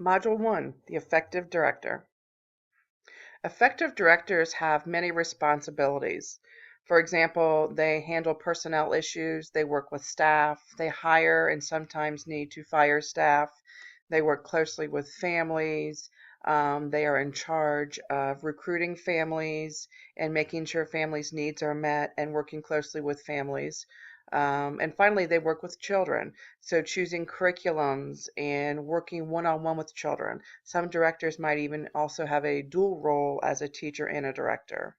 Module 1, the Effective Director. Effective directors have many responsibilities. For example, they handle personnel issues, they work with staff, they hire and sometimes need to fire staff, they work closely with families, they are in charge of recruiting families and making sure families' needs are met and working closely with families. And finally, they work with children. So choosing curriculums and working one-on-one with children. Some directors might even also have a dual role as a teacher and a director.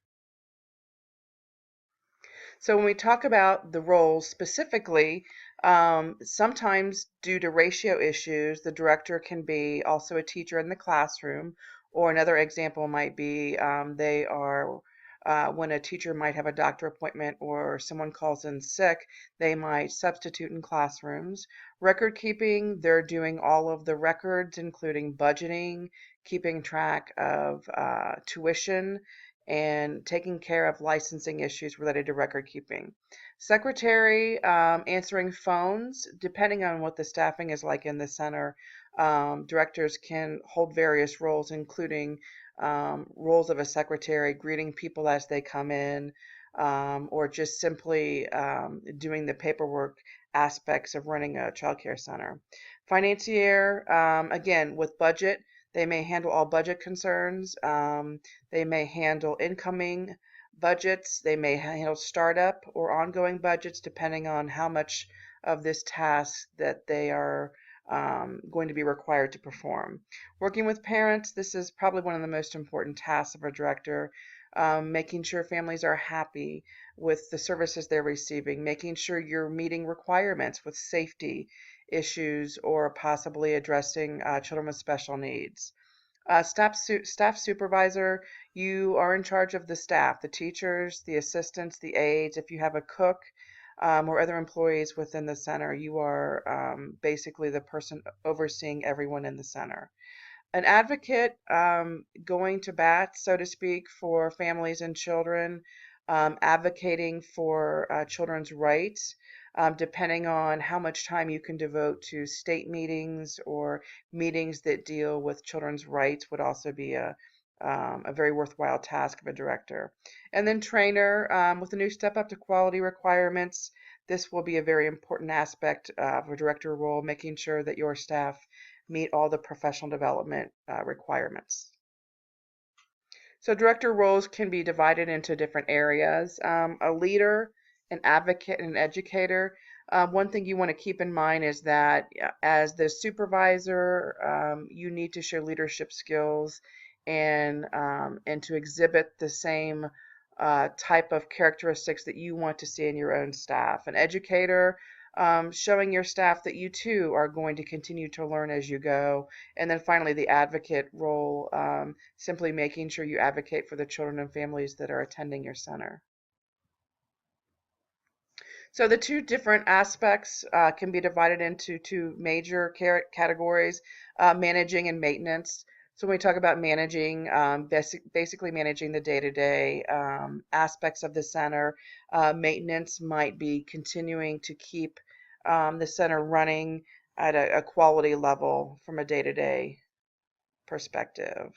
So when we talk about the roles specifically, sometimes due to ratio issues, the director can be also a teacher in the classroom, or another example might be they are when a teacher might have a doctor appointment or someone calls in sick, they might substitute in classrooms. Record keeping, they're doing all of the records, including budgeting, keeping track of tuition, and taking care of licensing issues related to record keeping. Secretary, answering phones, depending on what the staffing is like in the center. Directors can hold various roles, including roles of a secretary, greeting people as they come in, or just simply doing the paperwork aspects of running a childcare center. Financier, again, with budget, they may handle all budget concerns. They may handle incoming budgets. They may handle startup or ongoing budgets, depending on how much of this task that they are going to be required to perform. Working with parents, this is probably one of the most important tasks of a director. Making sure families are happy with the services they're receiving, making sure you're meeting requirements with safety issues or possibly addressing children with special needs. Staff supervisor, you are in charge of the staff, the teachers, the assistants, the aides. If you have a cook or other employees within the center, you are basically the person overseeing everyone in the center. An advocate, going to bat, so to speak, for families and children, advocating for children's rights, depending on how much time you can devote to state meetings or meetings that deal with children's rights would also be a very worthwhile task of a director. And then trainer, with a new step up to quality requirements, this will be a very important aspect of a director role, making sure that your staff meet all the professional development requirements. So director roles can be divided into different areas. A leader, an advocate, and an educator. One thing you want to keep in mind is that as the supervisor, you need to show leadership skills and to exhibit the same type of characteristics that you want to see in your own staff. An educator, showing your staff that you too are going to continue to learn as you go. And then finally, the advocate role, simply making sure you advocate for the children and families that are attending your center. So the two different aspects can be divided into two major categories, managing and maintenance. So when we talk about managing, basically managing the day-to-day aspects of the center, maintenance might be continuing to keep the center running at a quality level from a day-to-day perspective.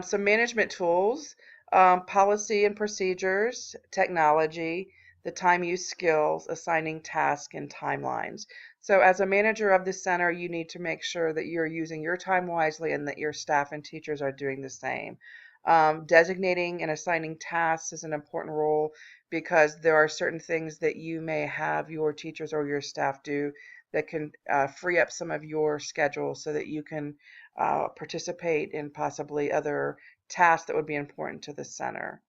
Some management tools, policy and procedures, technology, the time use skills, assigning tasks, and timelines. So as a manager of the center, you need to make sure that you're using your time wisely and that your staff and teachers are doing the same. Designating and assigning tasks is an important role because there are certain things that you may have your teachers or your staff do that can free up some of your schedule so that you can participate in possibly other tasks that would be important to the center.